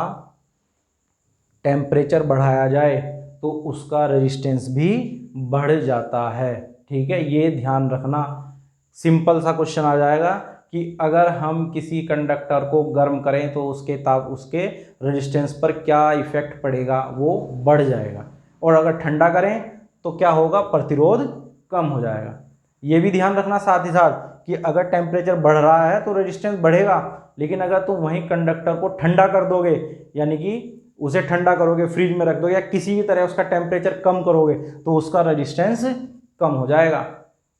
S1: टेम्परेचर बढ़ाया जाए तो उसका रेजिस्टेंस भी बढ़ जाता है। ठीक है, ये ध्यान रखना। सिंपल सा क्वेश्चन आ जाएगा कि अगर हम किसी कंडक्टर को गर्म करें तो उसके रेजिस्टेंस पर क्या इफेक्ट पड़ेगा? वो बढ़ जाएगा। और अगर ठंडा करें तो क्या होगा? प्रतिरोध कम हो जाएगा। ये भी ध्यान रखना साथ ही साथ कि अगर टेम्परेचर बढ़ रहा है तो रेजिस्टेंस बढ़ेगा, लेकिन अगर तुम वहीं कंडक्टर को ठंडा कर दोगे, यानी कि उसे ठंडा करोगे, फ्रिज में रख दोगे या किसी भी तरह उसका टेम्परेचर कम करोगे तो उसका रेजिस्टेंस कम हो जाएगा।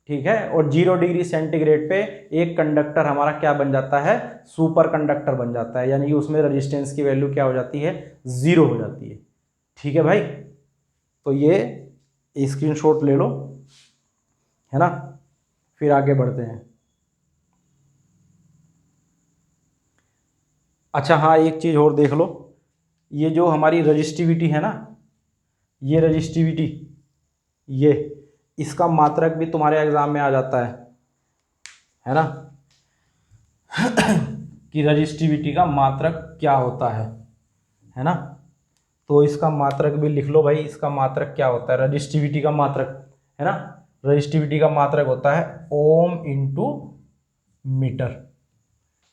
S1: ठीक है, और 0 डिग्री सेंटीग्रेड पे एक कंडक्टर हमारा क्या बन जाता है? सुपर कंडक्टर बन जाता है, यानी कि उसमें रेजिस्टेंस की वैल्यू क्या हो जाती है? 0 हो जाती है। ठीक है भाई, तो ये स्क्रीनशॉट ले लो, है ना, फिर आगे बढ़ते हैं। अच्छा हाँ, एक चीज़ और देख लो, ये जो हमारी रजिस्टिविटी है ना, ये रजिस्टिविटी, ये इसका मात्रक भी तुम्हारे एग्जाम में आ जाता है ना। कि रजिस्टिविटी का मात्रक क्या होता है ना। तो इसका मात्रक भी लिख लो भाई, इसका मात्रक क्या होता है, रजिस्टिविटी का मात्रक, है ना। रजिस्टिविटी का मात्रक होता है ओम इंटू मीटर।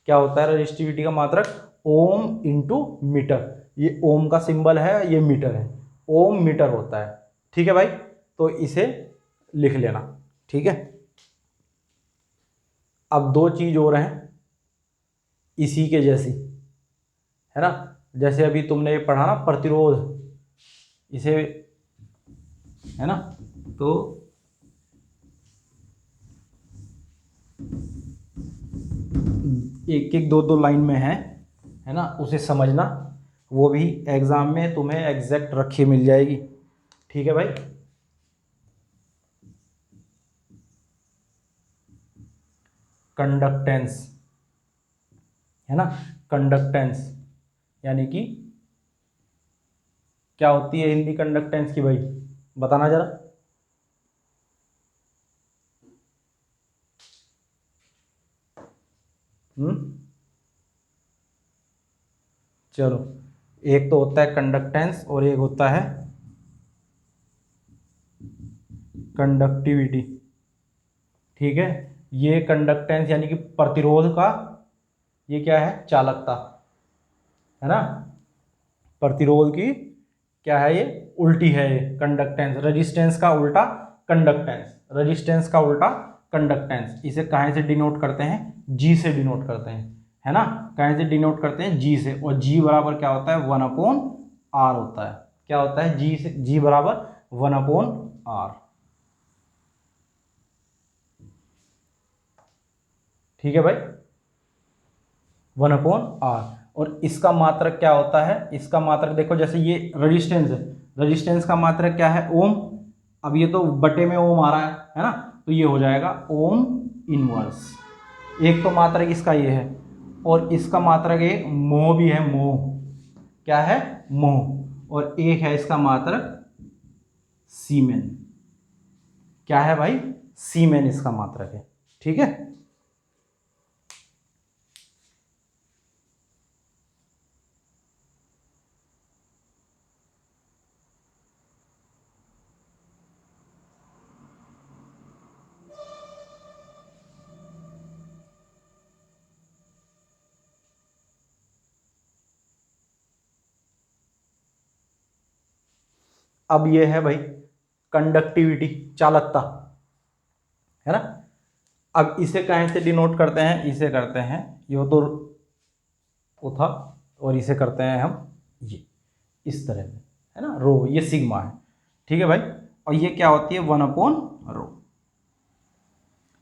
S1: क्या होता है रजिस्टिविटी का मात्रक, ओम इंटू मीटर। ये ओम का सिंबल है, ये मीटर है, ओम मीटर होता है। ठीक है भाई, तो इसे लिख लेना। ठीक है, अब दो चीज और हैं इसी के जैसी, है ना। जैसे अभी तुमने पढ़ा ना प्रतिरोध, इसे, है ना, तो एक एक दो दो लाइन में है ना, उसे समझना। वो भी एग्जाम में तुम्हें एग्जैक्ट रखी मिल जाएगी। ठीक है भाई, कंडक्टेंस, है ना। कंडक्टेंस यानी कि क्या होती है हिंदी कंडक्टेंस की भाई, बताना जरा। चलो, एक तो होता है कंडक्टेंस और एक होता है कंडक्टिविटी। ठीक है, ये कंडक्टेंस यानी कि प्रतिरोध का, ये क्या है, चालकता, है ना। प्रतिरोध की क्या है, ये उल्टी है, ये कंडक्टेंस। रेजिस्टेंस का उल्टा कंडक्टेंस, रेजिस्टेंस का उल्टा कंडक्टेंस। इसे कहाँ से डिनोट करते हैं, जी से डिनोट करते हैं, है ना। कहाँ से डिनोट करते हैं, जी से। और जी बराबर क्या होता है, 1/r होता है। क्या होता है, जी से, जी बराबर 1/r। ठीक है भाई, 1/r। और इसका मात्रक क्या होता है, इसका मात्रक देखो, जैसे ये रेजिस्टेंस है, रेजिस्टेंस का मात्रक क्या है, ओम। अब ये तो बटे में ओम आ रहा है ना, तो ये हो जाएगा ओम इनवर्स। एक तो मात्रक इसका ये है, और इसका मात्रक एक मोह भी है, मोह। क्या है, मोह। और एक है इसका मात्रक सीमेन। क्या है भाई, सीमेन इसका मात्रक है। ठीक है, अब ये है भाई कंडक्टिविटी, चालकता, है ना। अब इसे कहाँ से डिनोट करते हैं, इसे करते हैं, ये तो वो था, और इसे करते हैं हम ये इस तरह में, है ना, रो, ये सिग्मा है। ठीक है भाई, और ये क्या होती है, 1/रो।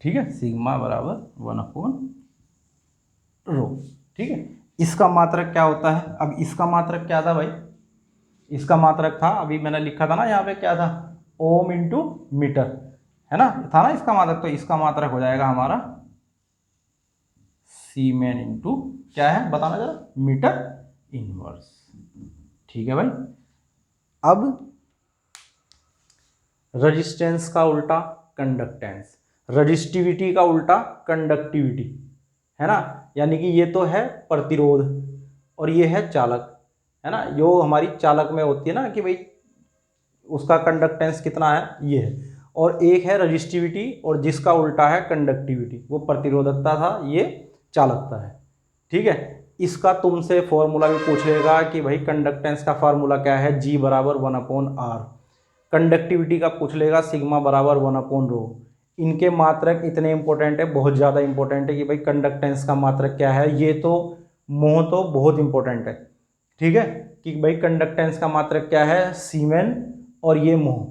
S1: ठीक है, सिग्मा बराबर 1/रो। ठीक है, इसका मात्रक क्या होता है, अब इसका मात्रक क्या था भाई, इसका मात्रक था, अभी मैंने लिखा था ना यहाँ पे, क्या था, ओम इंटू मीटर, है ना, था ना इसका मात्रक। तो इसका मात्रक हो जाएगा हमारा सीमेन इंटू, क्या है बताना जरा, मीटर इनवर्स। ठीक है भाई, अब रेजिस्टेंस का उल्टा कंडक्टेंस, रजिस्टिविटी का उल्टा कंडक्टिविटी, है ना। यानी कि ये तो है प्रतिरोध और ये है चालक, है ना। जो हमारी चालक में होती है ना कि भाई उसका कंडक्टेंस कितना है, ये है। और एक है रजिस्टिविटी, और जिसका उल्टा है कंडक्टिविटी, वो प्रतिरोधकता था, ये चालकता है। ठीक है, इसका तुमसे फॉर्मूला भी पूछ लेगा कि भाई कंडक्टेंस का फार्मूला क्या है, जी बराबर 1/r। कंडक्टिविटी का पूछ लेगा, सिग्मा बराबर 1/रो। इनके मात्रक इतने इंपॉर्टेंट है, बहुत ज़्यादा इंपॉर्टेंट है कि भाई कंडक्टेंस का मात्रक क्या है, ये तो मोह तो बहुत इंपॉर्टेंट है। ठीक है, कि भाई कंडक्टेंस का मात्रक क्या है, सीमेन, और ये मोह।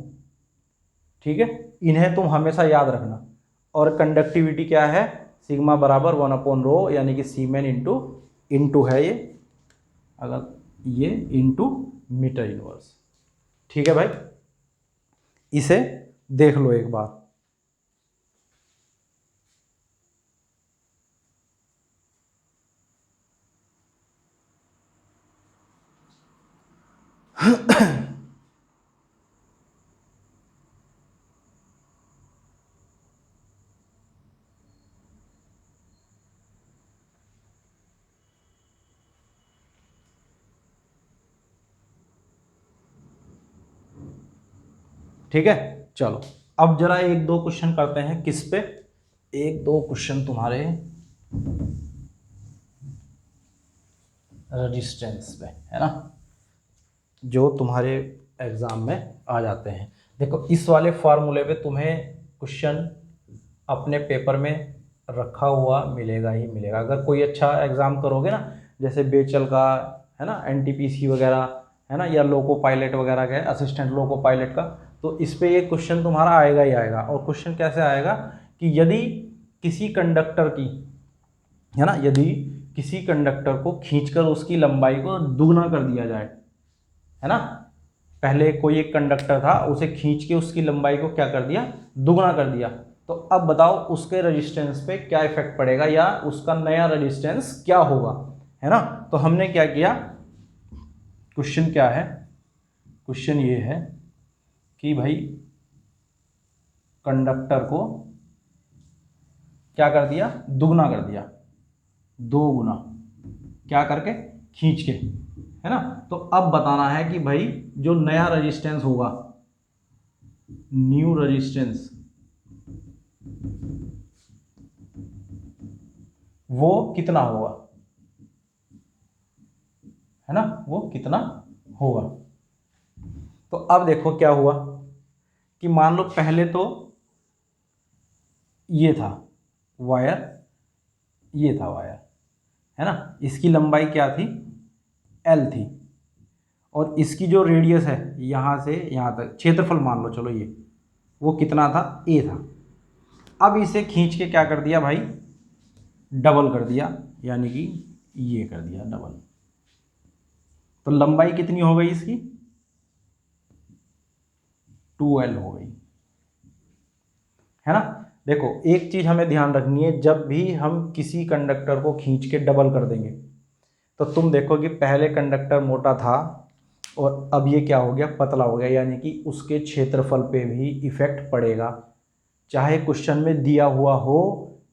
S1: ठीक है, इन्हें तुम हमेशा याद रखना। और कंडक्टिविटी क्या है, सिग्मा बराबर 1/रो, यानी कि सीमेन इंटू, इंटू है ये, अगर ये इंटू मीटर इनवर्स। ठीक है भाई, इसे देख लो एक बार। ठीक है, चलो अब जरा एक दो क्वेश्चन करते हैं किस पे, एक दो क्वेश्चन तुम्हारे रेजिस्टेंस पे, है ना, जो तुम्हारे एग्जाम में आ जाते हैं। देखो इस वाले फार्मूले पे तुम्हें क्वेश्चन अपने पेपर में रखा हुआ मिलेगा ही मिलेगा। अगर कोई अच्छा एग्जाम करोगे ना, जैसे बेचल का है ना, एनटीपीसी वगैरह है ना, या लोको पायलट वगैरह का असिस्टेंट लोको पायलट का, तो इस पे ये क्वेश्चन तुम्हारा आएगा ही आएगा। और क्वेश्चन कैसे आएगा कि यदि किसी कंडक्टर की, है ना, यदि किसी कंडक्टर को खींचकर उसकी लंबाई को दुगना कर दिया जाए, है ना, पहले कोई एक कंडक्टर था, उसे खींच के उसकी लंबाई को क्या कर दिया, दुगना कर दिया, तो अब बताओ उसके रेजिस्टेंस पे क्या इफेक्ट पड़ेगा या उसका नया रेजिस्टेंस क्या होगा, है ना। तो हमने क्या किया, क्वेश्चन क्या है, क्वेश्चन ये है कि भाई कंडक्टर को क्या कर दिया, दुगना कर दिया, दो गुना क्या करके, खींच के, है ना। तो अब बताना है कि भाई जो नया रेजिस्टेंस होगा, न्यू रेजिस्टेंस, वो कितना होगा, है ना, वो कितना होगा। तो अब देखो क्या हुआ कि मान लो पहले तो ये था वायर, ये था वायर, है ना, इसकी लंबाई क्या थी, एल थी, और इसकी जो रेडियस है यहाँ से यहाँ तक, क्षेत्रफल मान लो चलो ये, वो कितना था, ए था। अब इसे खींच के क्या कर दिया भाई, डबल कर दिया, यानी कि ये कर दिया डबल, तो लंबाई कितनी हो गई इसकी, 2L हो गई, है ना। देखो एक चीज हमें ध्यान रखनी है, जब भी हम किसी कंडक्टर को खींच के डबल कर देंगे, तो तुम देखो कि पहले कंडक्टर मोटा था और अब ये क्या हो गया, पतला हो गया, यानी कि उसके क्षेत्रफल पे भी इफेक्ट पड़ेगा, चाहे क्वेश्चन में दिया हुआ हो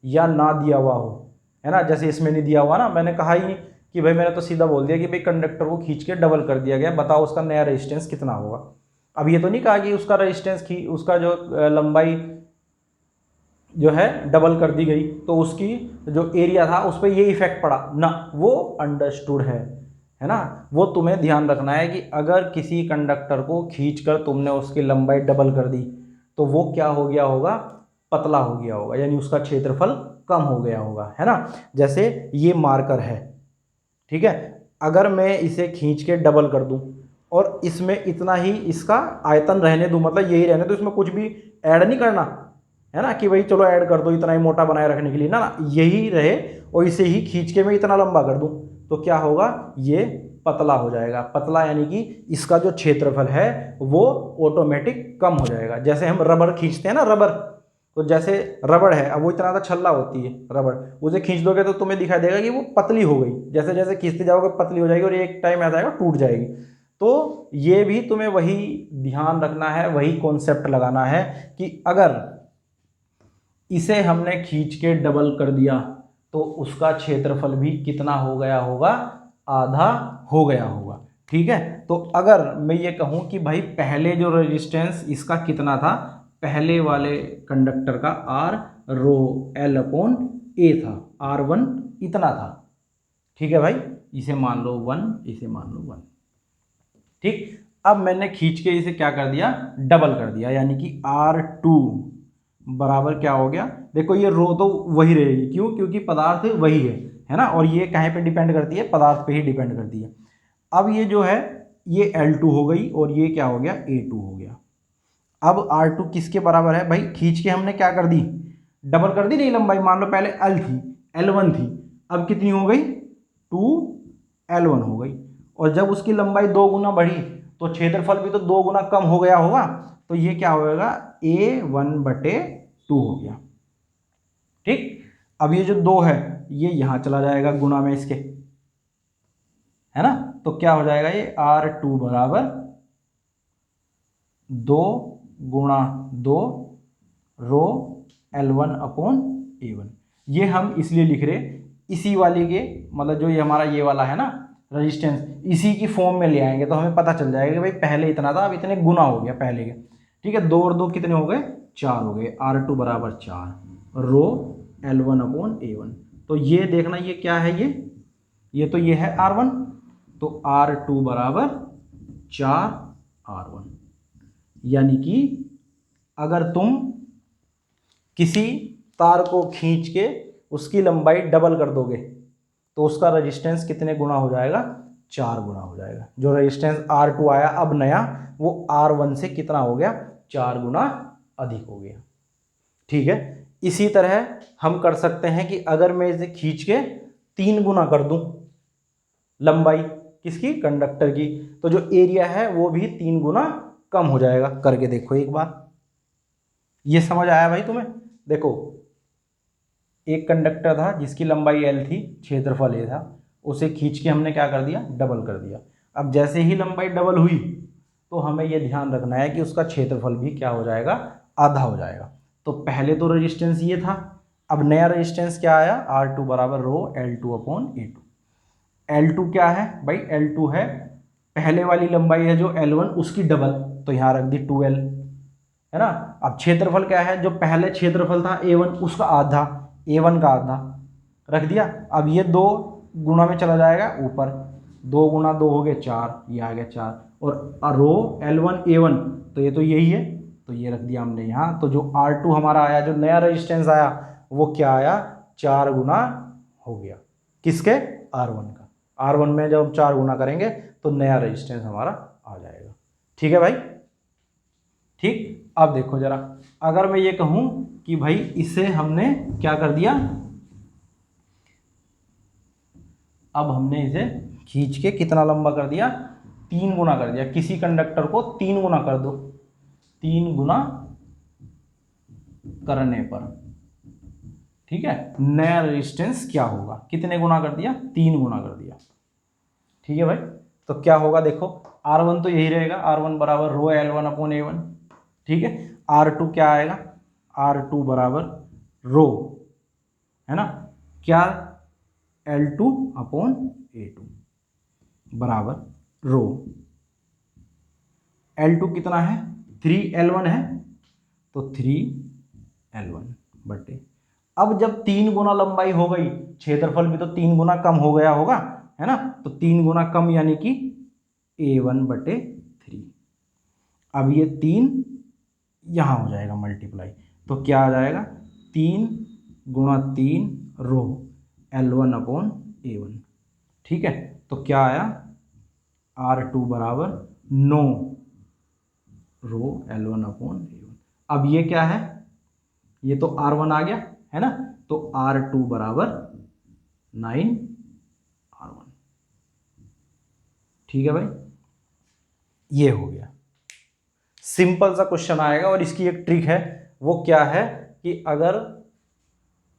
S1: या ना दिया हुआ हो, है ना। जैसे इसमें नहीं दिया हुआ ना, मैंने कहा ही नहीं कि भाई, मैंने तो सीधा बोल दिया कि भाई कंडक्टर को खींच के डबल कर दिया गया, बताओ उसका नया रेजिस्टेंस कितना होगा। अब ये तो नहीं कहा कि उसका रेजिस्टेंस उसका जो लंबाई जो है डबल कर दी गई तो उसकी जो एरिया था उस पर ये इफेक्ट पड़ा ना, वो अंडरस्टूड है ना। वो तुम्हें ध्यान रखना है कि अगर किसी कंडक्टर को खींचकर तुमने उसकी लंबाई डबल कर दी तो वो क्या हो गया होगा, पतला हो गया होगा, यानी उसका क्षेत्रफल कम हो गया होगा, है ना। जैसे ये मार्कर है, ठीक है, अगर मैं इसे खींच के डबल कर दूं और इसमें इतना ही इसका आयतन रहने दूं, मतलब यही रहने, तो इसमें कुछ भी ऐड नहीं करना, है ना, कि भाई चलो ऐड कर दो इतना ही मोटा बनाए रखने के लिए, ना ना, यही रहे, और इसे ही खींच के मैं इतना लंबा कर दूं तो क्या होगा, ये पतला हो जाएगा। पतला यानी कि इसका जो क्षेत्रफल है वो ऑटोमेटिक कम हो जाएगा। जैसे हम रबर खींचते हैं ना, रबर, तो जैसे रबड़ है, अब वो इतना ज़्यादा छल्ला होती है रबड़, उसे खींच दोगे तो तुम्हें दिखाई देगा कि वो पतली हो गई, जैसे जैसे खींचते जाओगे पतली हो जाएगी और एक टाइम ऐसा आएगा टूट जाएगी। तो ये भी तुम्हें वही ध्यान रखना है, वही कॉन्सेप्ट लगाना है कि अगर इसे हमने खींच के डबल कर दिया तो उसका क्षेत्रफल भी कितना हो गया होगा, आधा हो गया होगा, ठीक है। तो अगर मैं ये कहूं कि भाई पहले जो रेजिस्टेंस इसका कितना था, पहले वाले कंडक्टर का आर रो एल अपॉन ए था, R1 इतना था, ठीक है भाई, इसे मान लो 1, इसे मान लो 1, ठीक। अब मैंने खींच के इसे क्या कर दिया, डबल कर दिया, यानी कि R2 बराबर क्या हो गया, देखो ये रो तो वही रहेगी, क्यों, क्योंकि पदार्थ वही है ना, और ये कहाँ पे डिपेंड करती है, पदार्थ पे ही डिपेंड करती है। अब ये जो है ये L2 हो गई और ये क्या हो गया, A2 हो गया। अब R2 किसके बराबर है भाई, खींच के हमने क्या कर दी, डबल कर दी नहीं लंबाई, मान लो पहले L थी, L1 थी, अब कितनी हो गई, 2L1 हो गई, और जब उसकी लंबाई 2 गुना बढ़ी तो क्षेत्रफल भी तो 2 गुना कम हो गया होगा, तो ये क्या होगा, A1/2 हो गया, ठीक। अब ये जो 2 है ये यहां चला जाएगा गुणा में इसके, है ना, तो क्या हो जाएगा, ये R2 बराबर 2 गुणा 2 रो L1 अपॉन A1। ये हम इसलिए लिख रहे, इसी वाली के मतलब जो ये हमारा ये वाला है ना रेजिस्टेंस, इसी की फॉर्म में ले आएंगे तो हमें पता चल जाएगा कि भाई पहले इतना था अब इतने गुना हो गया पहले के, ठीक है, 2 और 2 कितने हो गए, 4 हो गए। R2 बराबर 4 रो L1 अपॉन A1। तो ये देखना ये क्या है, ये है R1, तो R2 बराबर 4 R1। यानी कि अगर तुम किसी तार को खींच के उसकी लंबाई डबल कर दोगे तो उसका रेजिस्टेंस कितने गुना हो जाएगा, 4 गुना हो जाएगा। जो रेजिस्टेंस R2 आया अब नया, वो R1 से कितना हो गया, 4 गुना अधिक हो गया। ठीक है, इसी तरह हम कर सकते हैं कि अगर मैं इसे खींच के 3 गुना कर दूं लंबाई किसकी, कंडक्टर की, तो जो एरिया है वो भी 3 गुना कम हो जाएगा। करके देखो एक बार, ये समझ आया भाई तुम्हें। देखो एक कंडक्टर था जिसकी लंबाई L थी, क्षेत्रफल A था, उसे खींच के हमने क्या कर दिया, डबल कर दिया। अब जैसे ही लंबाई डबल हुई तो हमें यह ध्यान रखना है कि उसका क्षेत्रफल भी क्या हो जाएगा, आधा हो जाएगा। तो पहले तो रेजिस्टेंस ये था, अब नया रेजिस्टेंस क्या आया, R2 बराबर रो L2 अपॉन A2। L2 क्या है भाई, L2 है पहले वाली लंबाई है जो L1 उसकी डबल, तो यहाँ रख दी 2L, है ना। अब क्षेत्रफल क्या है, जो पहले क्षेत्रफल था A1 उसका आधा, A1 का आधा रख दिया। अब ये 2 गुना में चला जाएगा ऊपर, 2 गुना 2 हो गए 4, ये आ गया 4, और रो L1 A1 तो ये तो यही है, तो ये रख दिया हमने यहाँ। तो जो R2 हमारा आया, जो नया रेजिस्टेंस आया, वो क्या आया, 4 गुना हो गया किसके, R1 का। R1 में जब हम 4 गुना करेंगे तो नया रेजिस्टेंस हमारा आ जाएगा। ठीक है भाई, ठीक। अब देखो जरा, अगर मैं ये कहूं कि भाई इसे हमने क्या कर दिया, अब हमने इसे खींच के कितना लंबा कर दिया, 3 गुना कर दिया। किसी कंडक्टर को 3 गुना कर दो, 3 गुना करने पर, ठीक है, नया रेजिस्टेंस क्या होगा, कितने गुना कर दिया, 3 गुना कर दिया। ठीक है भाई, तो क्या होगा देखो, R1 तो यही रहेगा, R1 बराबर रो L1 अपॉन A1। ठीक है, R2 क्या आएगा, R2 बराबर रो, है ना, क्या, L2 अपॉन A2 बराबर रो, L2 कितना है, 3L1 है, तो 3L1 बटे, अब जब 3 गुना लंबाई हो गई, क्षेत्रफल भी तो 3 गुना कम हो गया होगा, है ना, तो 3 गुना कम यानी कि A1 बटे 3। अब ये 3 यहाँ हो जाएगा मल्टीप्लाई, तो क्या आ जाएगा, 3 गुणा 3 रो L1 अपॉन A1। ठीक है, तो क्या आया, R2 बराबर 9 रो L1 अपॉन A1। अब ये क्या है, ये तो R1 आ गया, है ना, तो R2 बराबर 9R1। ठीक है भाई, ये हो गया, सिंपल सा क्वेश्चन आएगा। और इसकी एक ट्रिक है, वो क्या है कि अगर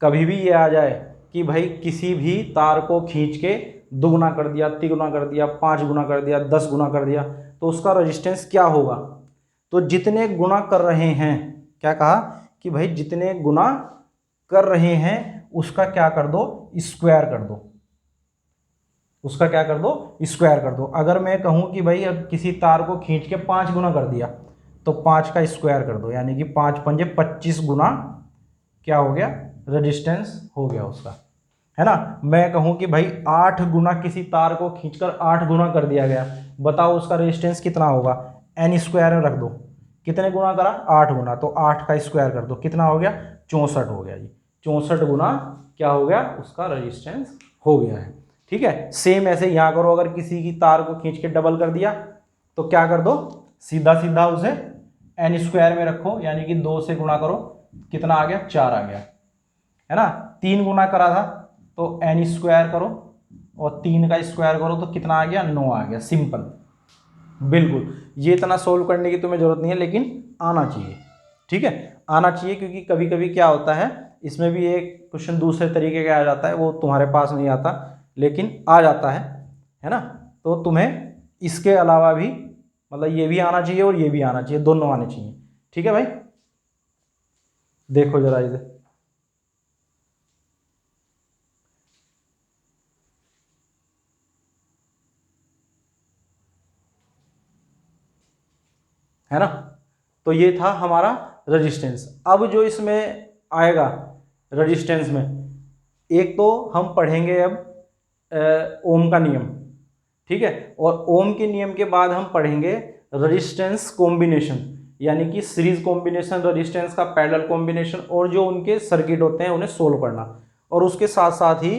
S1: कभी भी ये आ जाए कि भाई किसी भी तार को खींच के 2 गुना कर दिया, 3 गुना कर दिया, 5 गुना कर दिया, 10 गुना कर दिया, तो उसका रेजिस्टेंस क्या होगा, तो जितने गुना कर रहे हैं, क्या कहा कि भाई जितने गुना कर रहे हैं उसका क्या कर दो, स्क्वायर कर दो, उसका क्या कर दो, स्क्वायर कर दो। अगर मैं कहूं कि भाई अब किसी तार को खींच के 5 गुना कर दिया, तो 5 का स्क्वायर कर दो, यानी कि 5 पंजे 25 गुना क्या हो गया, रेजिस्टेंस हो गया उसका, है ना। मैं कहूं कि भाई 8 गुना किसी तार को खींचकर 8 गुना कर दिया गया, बताओ उसका रेजिस्टेंस कितना होगा, एन स्क्वायर में रख दो, कितने गुना करा, 8 गुना, तो 8 का स्क्वायर कर दो, कितना हो गया, 64 हो गया जी, 64 गुना क्या हो गया, उसका रेजिस्टेंस हो गया है। ठीक है, सेम ऐसे यहाँ करो, अगर किसी की तार को खींच के डबल कर दिया तो क्या कर दो, सीधा सीधा उसे एन स्क्वायर में रखो, यानी कि 2 से गुणा करो, कितना आ गया, 4 आ गया, है ना। 3 गुना करा था तो एन स्क्वायर करो, और 3 का स्क्वायर करो तो कितना आ गया, 9 आ गया। सिंपल, बिल्कुल, ये इतना सोल्व करने की तुम्हें जरूरत नहीं है, लेकिन आना चाहिए। ठीक है, आना चाहिए, क्योंकि कभी कभी क्या होता है, इसमें भी एक क्वेश्चन दूसरे तरीके का आ जाता है, वो तुम्हारे पास नहीं आता लेकिन आ जाता है ना। तो तुम्हें इसके अलावा भी मतलब ये भी आना चाहिए और ये भी आना चाहिए, दोनों आने चाहिए। ठीक है भाई, देखो जरा इसे, है ना, तो ये था हमारा रेजिस्टेंस। अब जो इसमें आएगा रेजिस्टेंस में, एक तो हम पढ़ेंगे अब ओम का नियम, ठीक है, और ओम के नियम के बाद हम पढ़ेंगे रेजिस्टेंस कॉम्बिनेशन, यानी कि सीरीज कॉम्बिनेशन रेजिस्टेंस का, पैरेलल कॉम्बिनेशन, और जो उनके सर्किट होते हैं उन्हें सोल्व करना। और उसके साथ साथ ही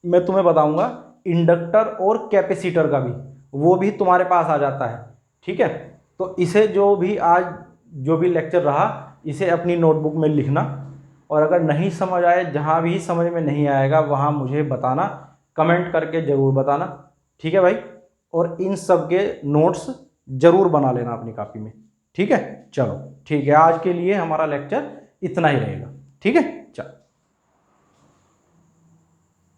S1: मैं तुम्हें बताऊंगा इंडक्टर और कैपेसिटर का भी, वो भी तुम्हारे पास आ जाता है, ठीक है। तो इसे जो भी आज जो भी लेक्चर रहा इसे अपनी नोटबुक में लिखना, और अगर नहीं समझ आए, जहाँ भी समझ में नहीं आएगा वहाँ मुझे बताना, कमेंट करके ज़रूर बताना, ठीक है भाई। और इन सब के नोट्स ज़रूर बना लेना अपनी कॉपी में, ठीक है। चलो ठीक है, आज के लिए हमारा लेक्चर इतना ही रहेगा, ठीक है।